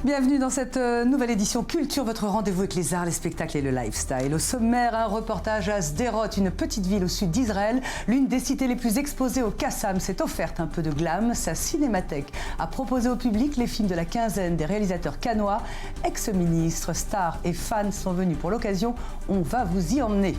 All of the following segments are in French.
Bienvenue dans cette nouvelle édition Culture, votre rendez-vous avec les arts, les spectacles et le lifestyle. Au sommaire, un reportage à Sderot, une petite ville au sud d'Israël. L'une des cités les plus exposées au Qassam s'est offerte un peu de glam. Sa cinémathèque a proposé au public les films de la quinzaine des réalisateurs cannois. Ex-ministres, stars et fans sont venus pour l'occasion. On va vous y emmener.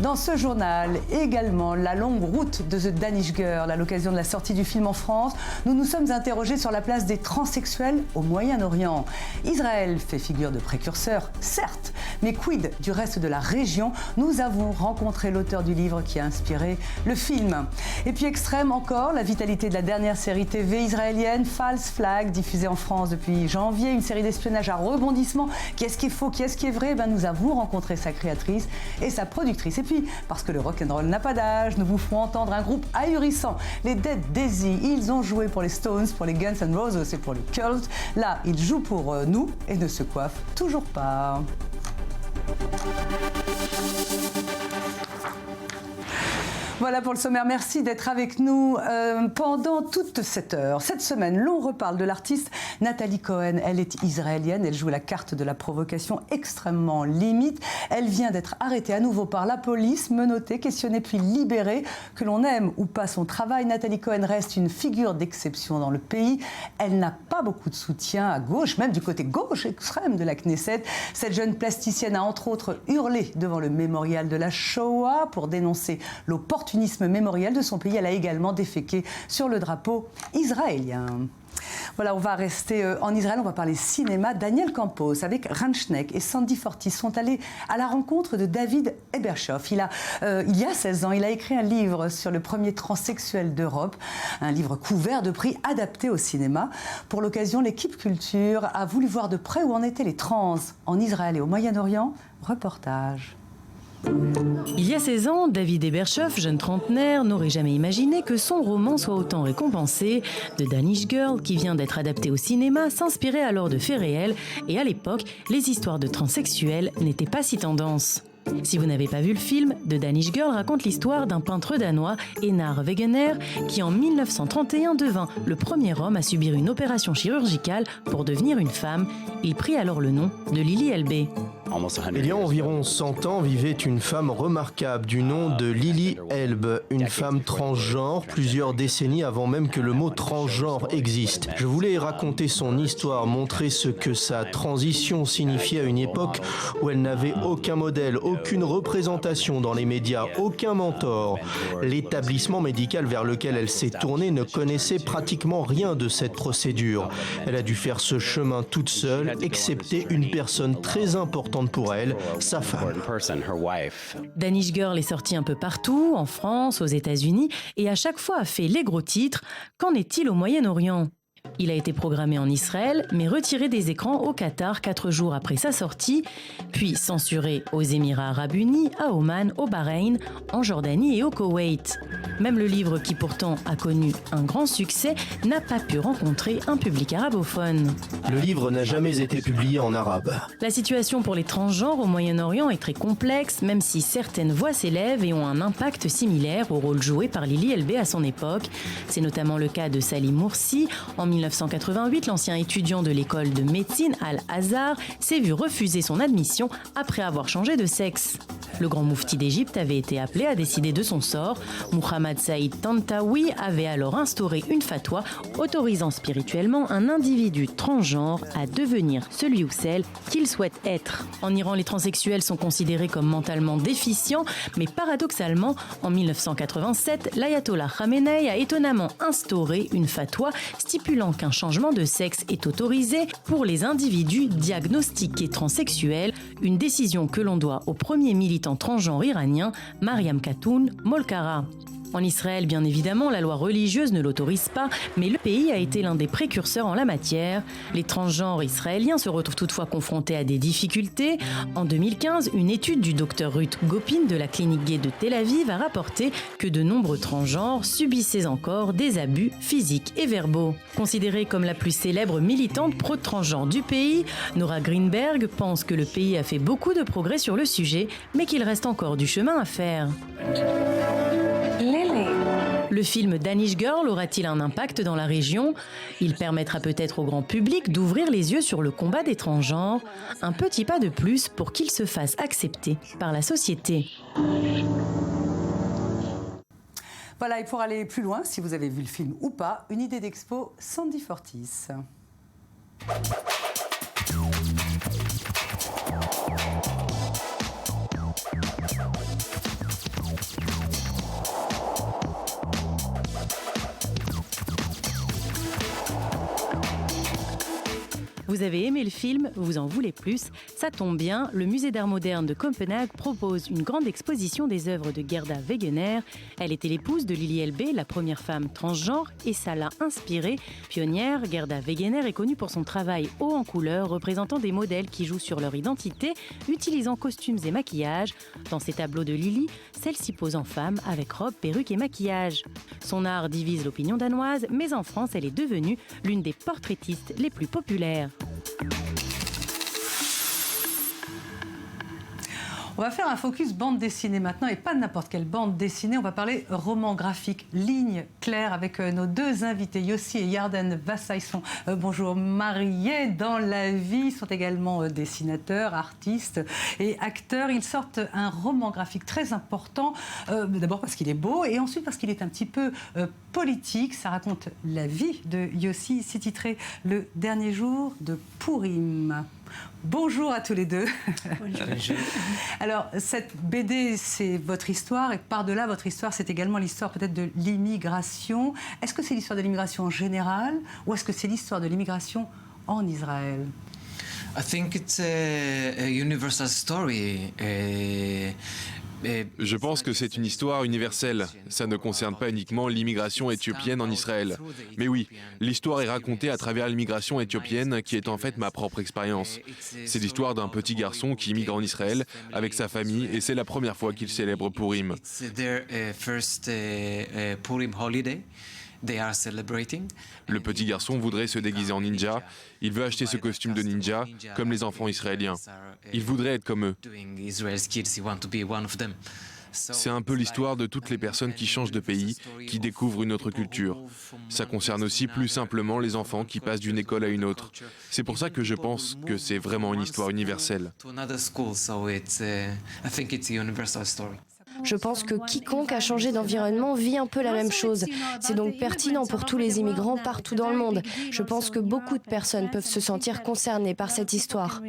Dans ce journal, également, la longue route de The Danish Girl. À l'occasion de la sortie du film en France, nous nous sommes interrogés sur la place des transsexuels au Moyen-Orient. Israël fait figure de précurseur, certes, mais quid du reste de la région? Nous avons rencontré l'auteur du livre qui a inspiré le film. Et puis extrême encore, la vitalité de la dernière série TV israélienne, False Flag, diffusée en France depuis janvier, une série d'espionnage à rebondissement. Qui est-ce qui est faux, qui est-ce qui est vrai? Nous avons rencontré sa créatrice et sa productrice. Et puis, parce que le rock'n'roll n'a pas d'âge, nous vous ferons entendre un groupe ahurissant, les Dead Daisy. Ils ont joué pour les Stones, pour les Guns N' Roses et pour le Cult. Là, ils jouent pour nous et ne se coiffent toujours pas. Voilà pour le sommaire, merci d'être avec nous pendant toute cette heure. Cette semaine, l'on reparle de l'artiste Nathalie Cohen. Elle est israélienne, elle joue la carte de la provocation extrêmement limite. Elle vient d'être arrêtée à nouveau par la police, menottée, questionnée puis libérée. Que l'on aime ou pas son travail, Nathalie Cohen reste une figure d'exception dans le pays. Elle n'a pas beaucoup de soutien à gauche, même du côté gauche extrême de la Knesset. Cette jeune plasticienne a entre autres hurlé devant le mémorial de la Shoah pour dénoncer l'opportunisme mémoriel de son pays. Elle a également déféqué sur le drapeau israélien. Voilà, on va rester en Israël, on va parler cinéma. Daniel Campos, avec Ran Schneck et Sandy Fortis, sont allés à la rencontre de David Ebershoff. Il y a 16 ans, il a écrit un livre sur le premier transsexuel d'Europe, un livre couvert de prix adapté au cinéma. Pour l'occasion, l'équipe Culture a voulu voir de près où en étaient les trans en Israël et au Moyen-Orient. Reportage. Il y a 16 ans, David Ebershoff, jeune trentenaire, n'aurait jamais imaginé que son roman soit autant récompensé. The Danish Girl, qui vient d'être adapté au cinéma, s'inspirait alors de faits réels et à l'époque, les histoires de transsexuels n'étaient pas si tendance. Si vous n'avez pas vu le film, The Danish Girl raconte l'histoire d'un peintre danois, Einar Wegener, qui en 1931 devint le premier homme à subir une opération chirurgicale pour devenir une femme. Il prit alors le nom de Lili Elbe. Il y a environ 100 ans vivait une femme remarquable du nom de Lili Elbe, une femme transgenre, plusieurs décennies avant même que le mot transgenre existe. Je voulais raconter son histoire, montrer ce que sa transition signifiait à une époque où elle n'avait aucun modèle, aucune représentation dans les médias, aucun mentor. L'établissement médical vers lequel elle s'est tournée ne connaissait pratiquement rien de cette procédure. Elle a dû faire ce chemin toute seule, excepté une personne très importante pour elle, sa femme. Danish Girl est sorti un peu partout, en France, aux États-Unis, et à chaque fois a fait les gros titres. Qu'en est-il au Moyen-Orient ? Il a été programmé en Israël, mais retiré des écrans au Qatar 4 jours après sa sortie, puis censuré aux Émirats Arabes Unis, à Oman, au Bahreïn, en Jordanie et au Koweït. Même le livre, qui pourtant a connu un grand succès, n'a pas pu rencontrer un public arabophone. Le livre n'a jamais été publié en arabe. La situation pour les transgenres au Moyen-Orient est très complexe, même si certaines voix s'élèvent et ont un impact similaire au rôle joué par Lili Elbe à son époque. C'est notamment le cas de Salim Moursi. En 1988, l'ancien étudiant de l'école de médecine Al-Azhar s'est vu refuser son admission après avoir changé de sexe. Le grand moufti d'Égypte avait été appelé à décider de son sort. Mohamed Saïd Tantawi avait alors instauré une fatwa autorisant spirituellement un individu transgenre à devenir celui ou celle qu'il souhaite être. En Iran, les transsexuels sont considérés comme mentalement déficients, mais paradoxalement, en 1987, l'ayatollah Khamenei a étonnamment instauré une fatwa stipulant qu'un changement de sexe est autorisé pour les individus diagnostiqués transsexuels, une décision que l'on doit au premier militant transgenre iranien, Mariam Khatoun Molkara. En Israël, bien évidemment, la loi religieuse ne l'autorise pas, mais le pays a été l'un des précurseurs en la matière. Les transgenres israéliens se retrouvent toutefois confrontés à des difficultés. En 2015, une étude du docteur Ruth Gopin de la clinique gay de Tel Aviv a rapporté que de nombreux transgenres subissaient encore des abus physiques et verbaux. Considérée comme la plus célèbre militante pro-transgenre du pays, Nora Greenberg pense que le pays a fait beaucoup de progrès sur le sujet, mais qu'il reste encore du chemin à faire. Le film Danish Girl aura-t-il un impact dans la région? Il permettra peut-être au grand public d'ouvrir les yeux sur le combat des transgenres, un petit pas de plus pour qu'il se fasse accepter par la société. Voilà, et pour aller plus loin, si vous avez vu le film ou pas, une idée d'expo Sandy Fortis. Vous avez aimé le film, vous en voulez plus? Ça tombe bien, le musée d'art moderne de Copenhague propose une grande exposition des œuvres de Gerda Wegener. Elle était l'épouse de Lili Elbe, la première femme transgenre, et ça l'a inspirée. Pionnière, Gerda Wegener est connue pour son travail haut en couleur, représentant des modèles qui jouent sur leur identité, utilisant costumes et maquillage. Dans ses tableaux de Lili, celle-ci pose en femme avec robe, perruque et maquillage. Son art divise l'opinion danoise, mais en France, elle est devenue l'une des portraitistes les plus populaires. On va faire un focus bande dessinée maintenant, et pas n'importe quelle bande dessinée. On va parler roman graphique, ligne claire, avec nos deux invités, Yossi et Yarden Vassa. Ils sont bonjour, mariés dans la vie, ils sont également dessinateurs, artistes et acteurs. Ils sortent un roman graphique très important, d'abord parce qu'il est beau, et ensuite parce qu'il est un petit peu politique. Ça raconte la vie de Yossi. C'est titré Le dernier jour de Purim. Bonjour à tous les deux. Bonjour. Alors, cette BD, c'est votre histoire, et par-delà votre histoire, c'est également l'histoire peut-être de l'immigration. Est-ce que c'est l'histoire de l'immigration en général, ou est-ce que c'est l'histoire de l'immigration en Israël? I think it's a universal story. Je pense que c'est une histoire universelle. Ça ne concerne pas uniquement l'immigration éthiopienne en Israël. Mais oui, l'histoire est racontée à travers l'immigration éthiopienne qui est en fait ma propre expérience. C'est l'histoire d'un petit garçon qui immigre en Israël avec sa famille et c'est la première fois qu'il célèbre Purim. Le petit garçon voudrait se déguiser en ninja. Il veut acheter ce costume de ninja, comme les enfants israéliens. Il voudrait être comme eux. C'est un peu l'histoire de toutes les personnes qui changent de pays, qui découvrent une autre culture. Ça concerne aussi plus simplement les enfants qui passent d'une école à une autre. C'est pour ça que je pense que c'est vraiment une histoire universelle. Je pense que quiconque a changé d'environnement vit un peu la même chose. C'est donc pertinent pour tous les immigrants partout dans le monde. Je pense que beaucoup de personnes peuvent se sentir concernées par cette histoire.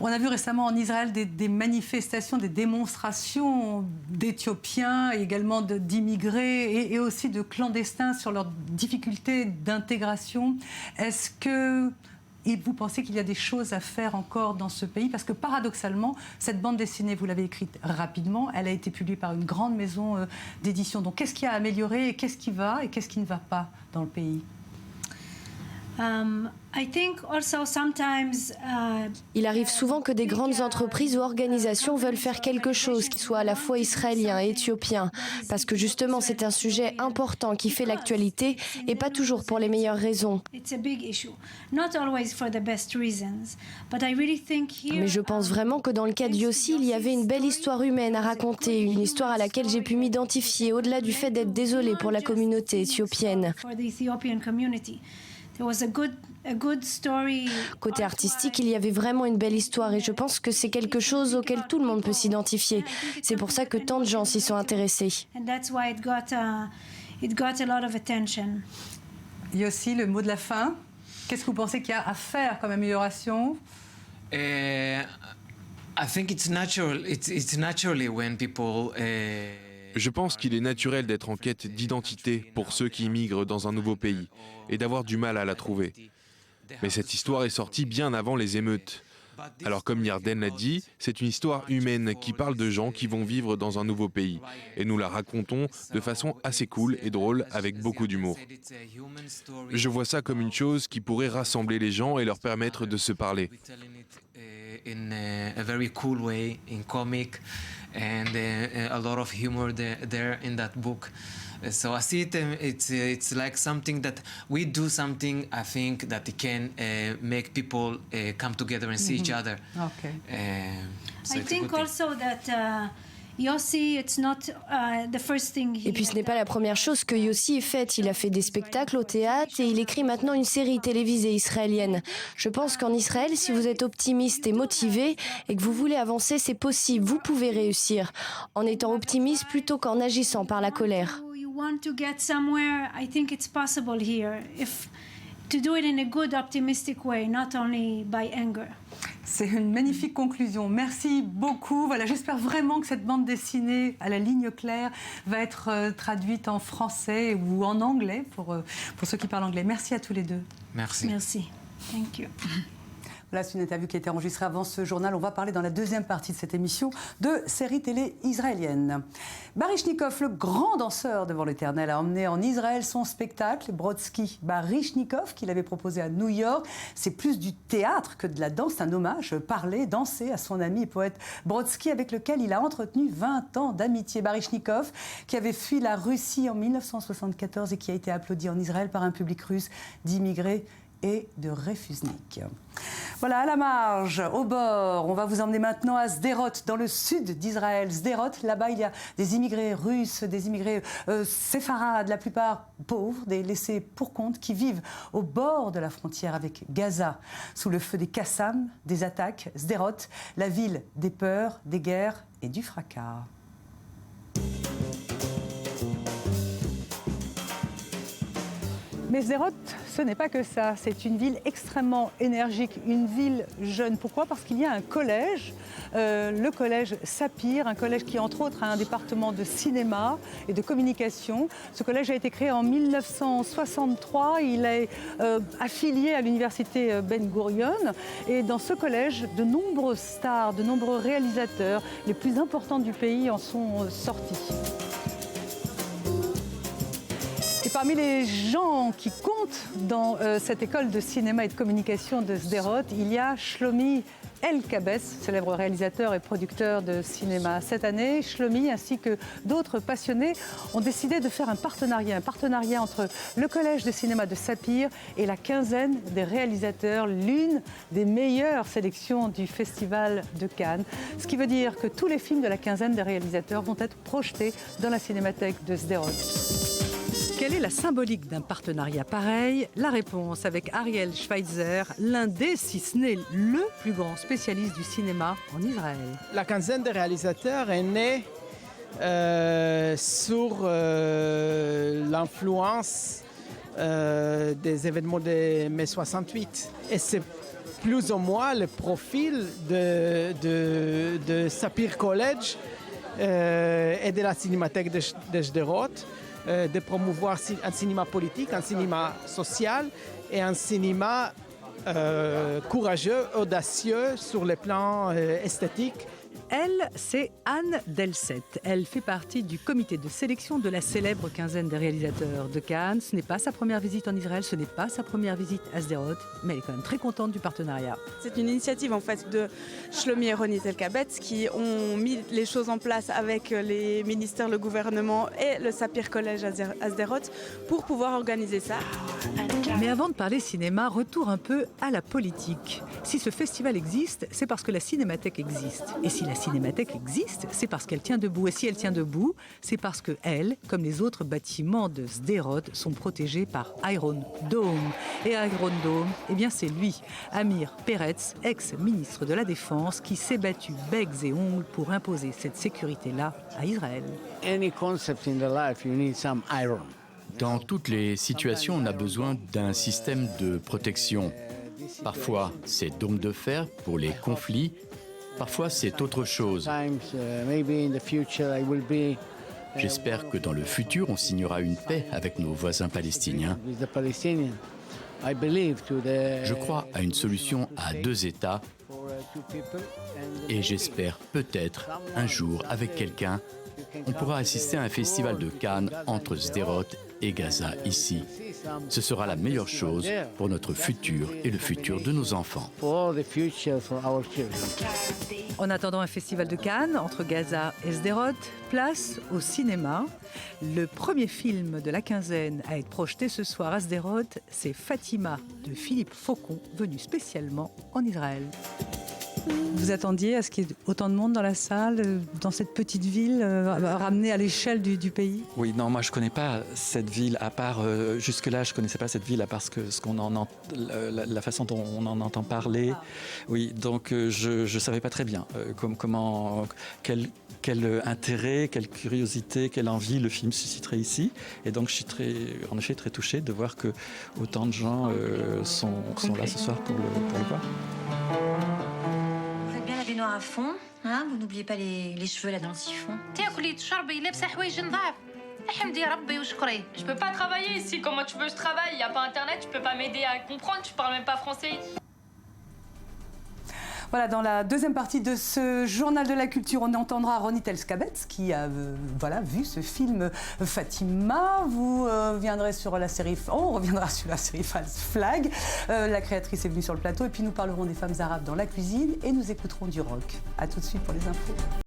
On a vu récemment en Israël des manifestations, des démonstrations d'Éthiopiens, et également d'immigrés et aussi de clandestins sur leurs difficultés d'intégration. Est-ce que vous pensez qu'il y a des choses à faire encore dans ce pays? Parce que paradoxalement, cette bande dessinée, vous l'avez écrite rapidement, elle a été publiée par une grande maison d'édition. Donc qu'est-ce qui a amélioré et qu'est-ce qui va et qu'est-ce qui ne va pas dans le pays? Il arrive souvent que des grandes entreprises ou organisations veulent faire quelque chose qui soit à la fois israélien et éthiopien, parce que justement c'est un sujet important qui fait l'actualité et pas toujours pour les meilleures raisons. Mais je pense vraiment que dans le cas de Yossi, il y avait une belle histoire humaine à raconter, une histoire à laquelle j'ai pu m'identifier au-delà du fait d'être désolée pour la communauté éthiopienne. Côté artistique, il y avait vraiment une belle histoire et je pense que c'est quelque chose auquel tout le monde peut s'identifier. C'est pour ça que tant de gens s'y sont intéressés. Yossi, le mot de la fin. Qu'est-ce que vous pensez qu'il y a à faire comme amélioration? I think it's natural. It's naturally when people. Je pense qu'il est naturel d'être en quête d'identité pour ceux qui immigrent dans un nouveau pays et d'avoir du mal à la trouver. Mais cette histoire est sortie bien avant les émeutes. Alors comme Yarden l'a dit, c'est une histoire humaine qui parle de gens qui vont vivre dans un nouveau pays. Et nous la racontons de façon assez cool et drôle avec beaucoup d'humour. Je vois ça comme une chose qui pourrait rassembler les gens et leur permettre de se parler. In a very cool way, in comic, and a lot of humor there in that book. So I see it. It's like something that we do something. I think that it can make people come together and see each other. Okay. So I think also that Et puis ce n'est pas la première chose que Yossi ait faite. Il a fait des spectacles au théâtre et il écrit maintenant une série télévisée israélienne. Je pense qu'en Israël, si vous êtes optimiste et motivé et que vous voulez avancer, c'est possible. Vous pouvez réussir en étant optimiste plutôt qu'en agissant par la colère. To do it in a good, optimistic way, not only by anger. C'est une magnifique conclusion. Merci beaucoup. Voilà, j'espère vraiment que cette bande dessinée à la ligne claire va être traduite en français ou en anglais pour ceux qui parlent anglais. Merci à tous les deux. Merci. Merci. Thank you. Là, c'est une interview qui a été enregistrée avant ce journal. On va parler dans la deuxième partie de cette émission de séries télé israéliennes. Baryshnikov, le grand danseur devant l'Éternel, a emmené en Israël son spectacle, Brodsky Baryshnikov, qu'il avait proposé à New York. C'est plus du théâtre que de la danse, un hommage, parler, danser à son ami et poète Brodsky, avec lequel il a entretenu 20 ans d'amitié. Baryshnikov, qui avait fui la Russie en 1974 et qui a été applaudi en Israël par un public russe d'immigrés et de réfusniks. Voilà, à la marge, au bord, on va vous emmener maintenant à Sderot, dans le sud d'Israël. Sderot, là-bas, il y a des immigrés russes, des immigrés séfarades, la plupart pauvres, des laissés pour compte, qui vivent au bord de la frontière avec Gaza, sous le feu des Qassam, des attaques. Sderot, la ville des peurs, des guerres et du fracas. Mais Sderot, ce n'est pas que ça. C'est une ville extrêmement énergique, une ville jeune. Pourquoi ? Parce qu'il y a un collège, le collège Sapir, un collège qui, entre autres, a un département de cinéma et de communication. Ce collège a été créé en 1963. Il est affilié à l'université Ben Gurion. Et dans ce collège, de nombreuses stars, de nombreux réalisateurs, les plus importants du pays, en sont sortis. Et parmi les gens qui comptent dans cette école de cinéma et de communication de Sderot, il y a Shlomi El-Kabes, célèbre réalisateur et producteur de cinéma. Cette année, Shlomi ainsi que d'autres passionnés ont décidé de faire un partenariat entre le collège de cinéma de Sapir et la quinzaine des réalisateurs, l'une des meilleures sélections du festival de Cannes. Ce qui veut dire que tous les films de la quinzaine des réalisateurs vont être projetés dans la cinémathèque de Sderot. Quelle est la symbolique d'un partenariat pareil ? La réponse avec Ariel Schweitzer, l'un des, si ce n'est le plus grand spécialiste du cinéma en Israël. La quinzaine de réalisateurs est née sur l'influence des événements de mai 68. Et c'est plus ou moins le profil de Sapir College et de la cinémathèque de Sderot. De promouvoir un cinéma politique, un cinéma social et un cinéma courageux, audacieux sur le plan esthétique. Elle, c'est Anne Delset. Elle fait partie du comité de sélection de la célèbre quinzaine des réalisateurs de Cannes. Ce n'est pas sa première visite en Israël, ce n'est pas sa première visite à Sderot, mais elle est quand même très contente du partenariat. C'est une initiative en fait de Shlomi et Ronit Elkabetz qui ont mis les choses en place avec les ministères, le gouvernement et le Sapir College à Sderot pour pouvoir organiser ça. Mais avant de parler cinéma, retour un peu à la politique. Si ce festival existe, c'est parce que la cinémathèque existe. Et si la cinémathèque existe, c'est parce qu'elle tient debout. Et si elle tient debout, c'est parce que elle, comme les autres bâtiments de Sderot, sont protégés par Iron Dome. Et Iron Dome, eh bien c'est lui, Amir Peretz, ex-ministre de la Défense, qui s'est battu becs et ongles pour imposer cette sécurité-là à Israël. Dans toutes les situations, on a besoin d'un système de protection. Parfois, c'est dôme de fer pour les conflits. Parfois, c'est autre chose. J'espère que dans le futur, on signera une paix avec nos voisins palestiniens. Je crois à une solution à 2 États et j'espère peut-être un jour, avec quelqu'un, on pourra assister à un festival de Cannes entre Sderot et Gaza ici. Ce sera la meilleure chose pour notre futur et le futur de nos enfants. En attendant un festival de Cannes entre Gaza et Sderot, place au cinéma. Le premier film de la quinzaine à être projeté ce soir à Sderot, c'est Fatima de Philippe Faucon, venu spécialement en Israël. Vous attendiez à ce qu'il y ait autant de monde dans la salle, dans cette petite ville, ramenée à l'échelle du pays? Oui, non, moi je ne connais pas cette ville, à part, jusque-là je ne connaissais pas cette ville, à part la façon dont on en entend parler. Oui, donc je ne savais pas très bien quel intérêt, quelle curiosité, quelle envie le film susciterait ici. Et donc je suis en effet très touché de voir que autant de gens sont là ce soir pour le voir. Vous faites bien la baignoire à fond, hein? Vous n'oubliez pas les cheveux là dans le siphon. Je peux pas travailler ici, comment tu veux que je travaille? Y a pas internet, tu peux pas m'aider à comprendre, tu parles même pas français. Voilà, dans la deuxième partie de ce journal de la culture, on entendra Ronit Elskabetz qui a vu ce film Fatima. On reviendra sur la série False Flag. La créatrice est venue sur le plateau et puis nous parlerons des femmes arabes dans la cuisine et nous écouterons du rock. A tout de suite pour les infos.